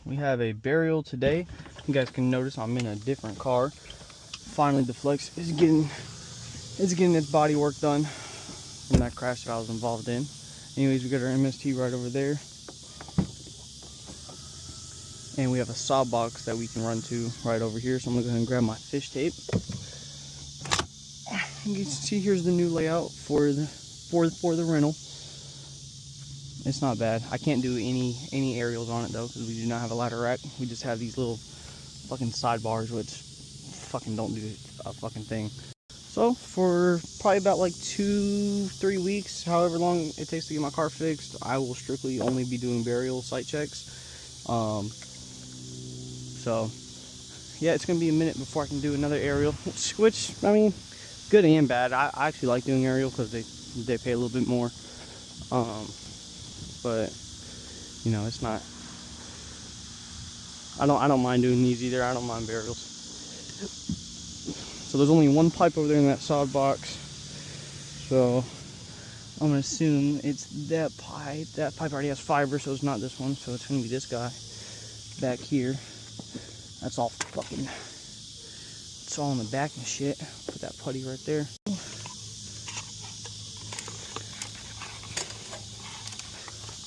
We have a burial today. You guys can notice I'm in a different car. Finally, the Flex is getting its body work done from that crash that I was involved in. Anyways, we got our MST right over there. And we have a saw box that we can run to right over here. So I'm gonna go ahead and grab my fish tape. You can see here's the new layout for the rental. It's not bad. I can't do any aerials on it though, because we do not have a ladder rack. We just have these little fucking sidebars, which fucking don't do a fucking thing. So for probably about like 2-3 weeks, however long it takes to get my car fixed, I will strictly only be doing burial site checks. So yeah, it's gonna be a minute before I can do another aerial, which I mean, good and bad. I actually like doing aerial because they pay a little bit more. But you know, it's not. I don't mind doing these either. I don't mind burials. So there's only one pipe over there in that sod box. So I'm gonna assume it's that pipe. That pipe already has fiber, so it's not this one. So it's gonna be this guy back here. That's all fucking. It's all in the back and shit. Put that putty right there.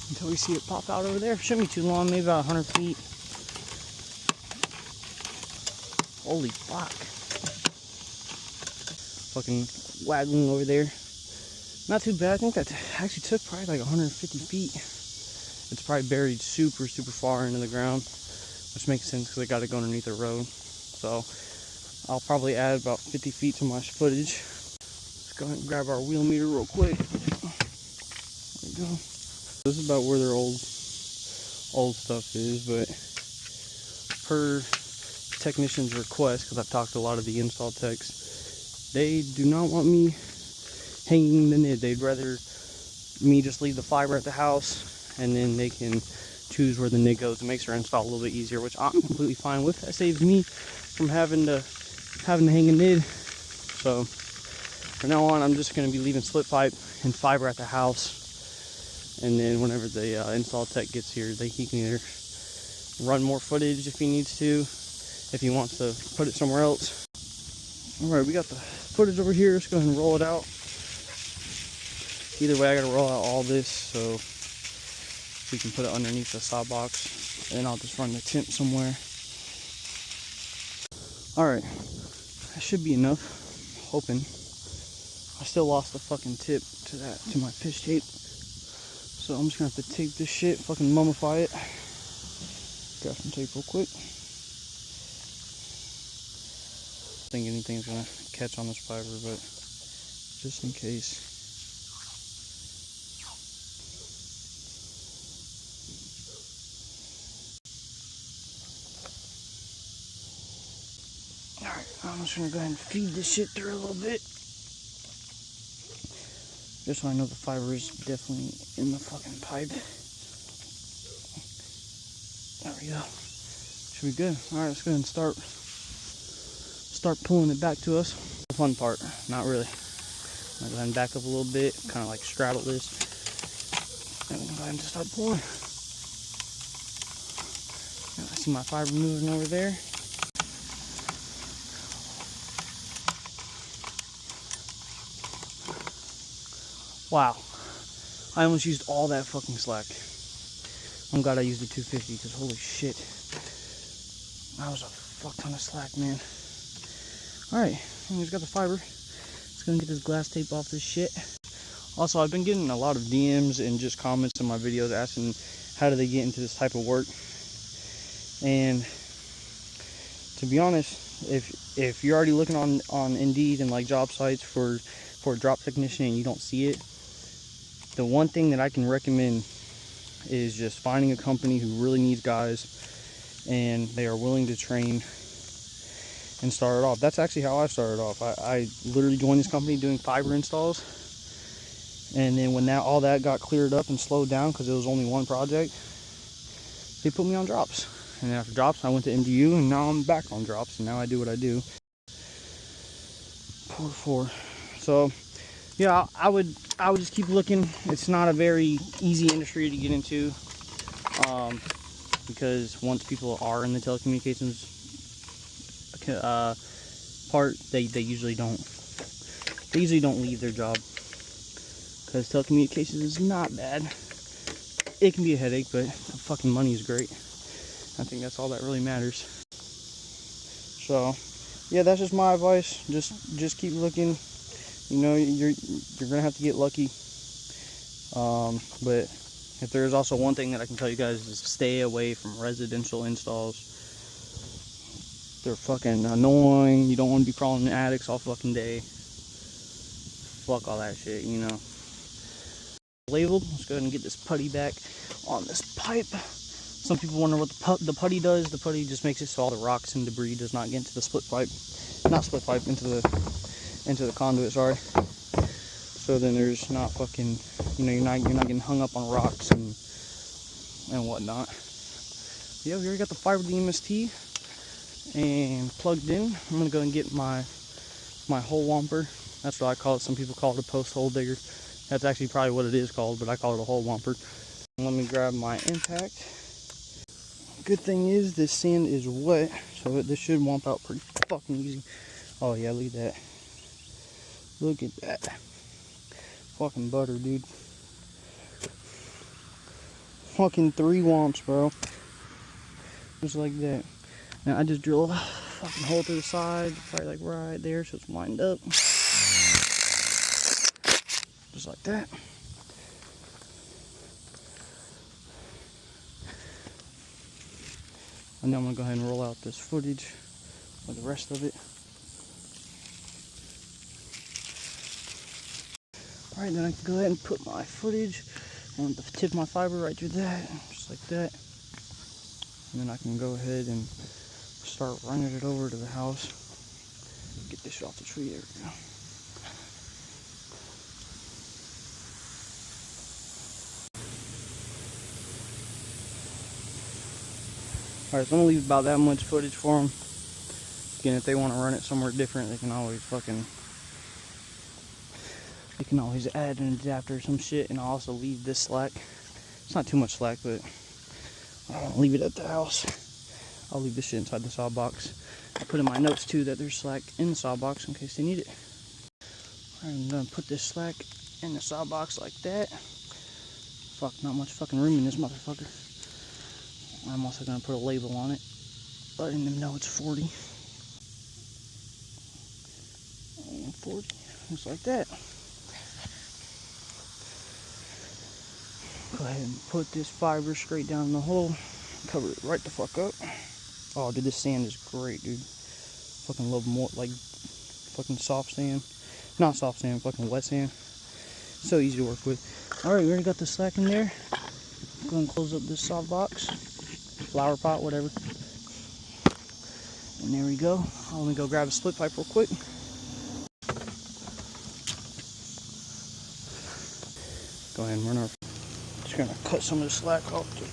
Until we see it pop out over there. Shouldn't be too long, maybe about 100 feet. Holy fuck. Fucking waggling over there. Not too bad. I think that actually took probably like 150 feet. It's probably buried super far into the ground, which makes sense because I got to go underneath the road. So I'll probably add about 50 feet to my footage. Let's go ahead and grab our wheel meter real quick. There we go. This is about where their old stuff is, but per technician's request, because I've talked to a lot of the install techs, they do not want me hanging the nid. They'd rather me just leave the fiber at the house, and then they can choose where the nid goes. It makes their install a little bit easier, which I'm completely fine with. That saves me from having to hang a nid. So from now on, I'm just going to be leaving split pipe and fiber at the house. And then whenever the install tech gets here, he can either run more footage if he needs to, if he wants to put it somewhere else. Alright, we got the footage over here. Let's go ahead and roll it out. Either way, I gotta roll out all this so we can put it underneath the saw box. And I'll just run the temp somewhere. Alright, that should be enough. Hoping. I still lost the fucking tip to my fish tape. So I'm just gonna have to tape this shit, fucking mummify it. Grab some tape real quick. I think anything's gonna catch on this fiber, but just in case. Alright, I'm just gonna go ahead and feed this shit through a little bit. Just so I know the fiber is definitely in the fucking pipe. There we go. Should be good. Alright, let's go ahead and start pulling it back to us. The fun part, not really. I'm gonna go ahead and back up a little bit, kind of like straddle this. And we can go ahead and just start pulling. Now I see my fiber moving over there. Wow, I almost used all that fucking slack. I'm glad I used the 250 because holy shit, that was a fuck ton of slack, man. Alright, we just got the fiber. Let's go and get this glass tape off this shit. Also, I've been getting a lot of DMs and just comments in my videos asking how do they get into this type of work. And to be honest, if you're already looking on Indeed and like job sites for a drop technician and you don't see it, the one thing that I can recommend is just finding a company who really needs guys and they are willing to train and start it off. That's actually how I started off. I literally joined this company doing fiber installs, and then when all that got cleared up and slowed down because it was only one project, they put me on drops. And then after drops, I went to MDU, and now I'm back on drops, and now I do what I do. 4-4. So yeah, I would just keep looking. It's not a very easy industry to get into. because once people are in the telecommunications part, they usually don't leave their job, because telecommunications is not bad. It can be a headache, but the fucking money is great. I think that's all that really matters. So yeah, that's just my advice. Just keep looking. You know, you're gonna have to get lucky. But if there is also one thing that I can tell you guys, is stay away from residential installs. They're fucking annoying. You don't want to be crawling in attics all fucking day. Fuck all that shit, you know. Labeled. Let's go ahead and get this putty back on this pipe. Some people wonder what the putty does. The putty just makes it so all the rocks and debris does not get into the split pipe. Not split pipe, into the conduit, sorry. So then there's not fucking, you know, you're not getting hung up on rocks and whatnot. Yeah, we already got the fiber to the MST and plugged in. I'm gonna go and get my hole womper. That's what I call it. Some people call it a post hole digger. That's actually probably what it is called, but I call it a hole womper. Let me grab my impact. Good thing is this sand is wet, so this should womp out pretty fucking easy. Oh yeah, look at that. Look at that. Fucking butter, dude. Fucking 3 womps, bro. Just like that. Now I just drill a fucking hole through the side, probably like right there, so it's lined up. Just like that. And then I'm gonna go ahead and roll out this footage with the rest of it. Alright, then I can go ahead and put my footage on the tip of my fiber right through that, just like that. And then I can go ahead and start running it over to the house. Get this off the tree, there we go. Alright, so I'm gonna leave about that much footage for them. Again, if they want to run it somewhere different, they can always add an adapter or some shit, and I'll also leave this slack. It's not too much slack, but I don't want to leave it at the house. I'll leave this shit inside the saw box. I put in my notes too that there's slack in the saw box in case they need it. Alright, I'm gonna put this slack in the saw box like that. Fuck, not much fucking room in this motherfucker. I'm also gonna put a label on it, letting them know it's 40. And 40, just like that. Go ahead and put this fiber straight down in the hole. Cover it right the fuck up. Oh, dude, this sand is great, dude. Fucking love more, like, fucking soft sand. Not soft sand, fucking wet sand. So easy to work with. Alright, we already got the slack in there. Go and close up this saw box. Flower pot, whatever. And there we go. Let me go grab a split pipe real quick. Go ahead and run our. Just gonna cut some of the slack off the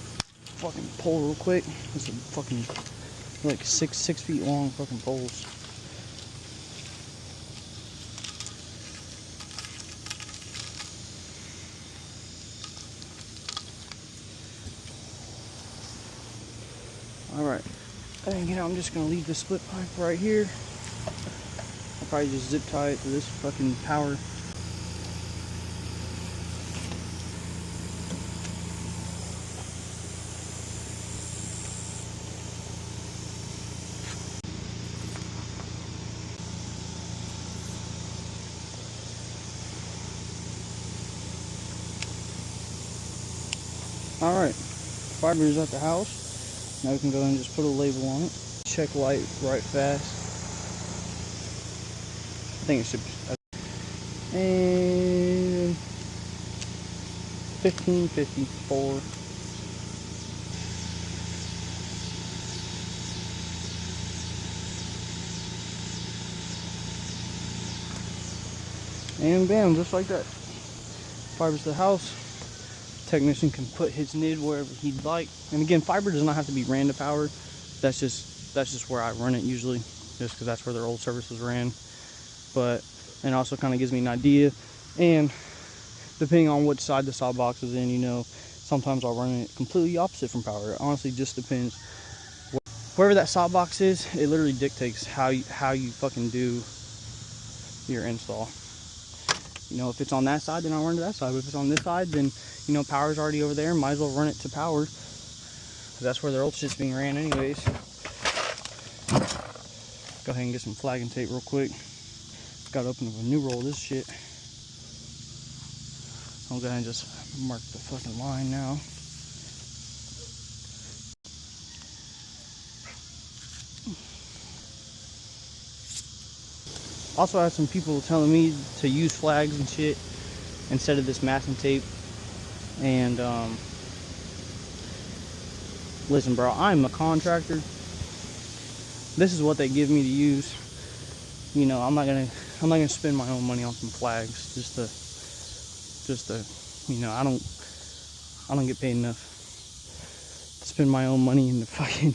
fucking pole real quick. This is fucking like six feet long fucking poles. Alright, and you know, I'm just gonna leave the split pipe right here. I'll probably just zip tie it to this fucking power. Alright, fiber is at the house. Now we can go and just put a label on it. Check light right fast. I think it should be. And 1554. And bam, just like that. Fiber's to the house. Technician can put his nid wherever he'd like. And again, fiber does not have to be ran to power. That's just where I run it usually, just because that's where their old services ran. But it also kind of gives me an idea. And depending on which side the saw box is in, you know, Sometimes I'll run it completely opposite from power. It honestly just depends. Wherever that sock box is, it literally dictates how you fucking do your install. You know, if it's on that side, then I'll run to that side. But if it's on this side, then, you know, power's already over there. Might as well run it to power. That's where their old shit's being ran anyways. Go ahead and get some flagging tape real quick. Gotta open up a new roll of this shit. I'll go ahead and just mark the fucking line now. Also, I had some people telling me to use flags and shit instead of this masking tape. And listen, bro, I'm a contractor. This is what they give me to use. You know, I'm not gonna spend my own money on some flags just to, you know, I don't get paid enough to spend my own money and to fucking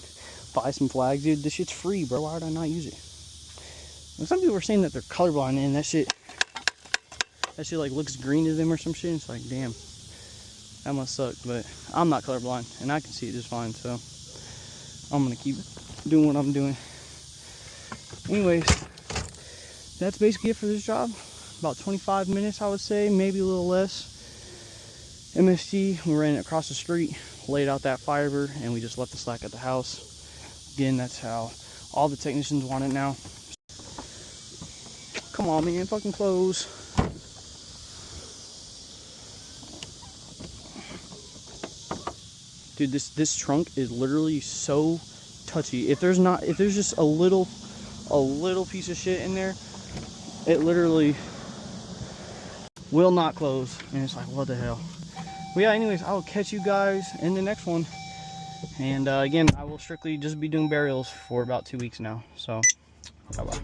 buy some flags, dude. This shit's free, bro. Why would I not use it? And some people are saying that they're colorblind and that shit like looks green to them or some shit. It's like, damn, that must suck. But I'm not colorblind and I can see it just fine, so I'm gonna keep doing what I'm doing. Anyways, that's basically it for this job. About 25 minutes, I would say, maybe a little less. MST, we ran it across the street, laid out that fiber, and we just left the slack at the house. Again, that's how all the technicians want it now. Come on, man, fucking close. Dude, this trunk is literally so touchy. If there's just a little piece of shit in there, it literally will not close. And it's like, what the hell? But yeah, anyways, I will catch you guys in the next one. And again, I will strictly just be doing burials for about 2 weeks now. So, bye-bye.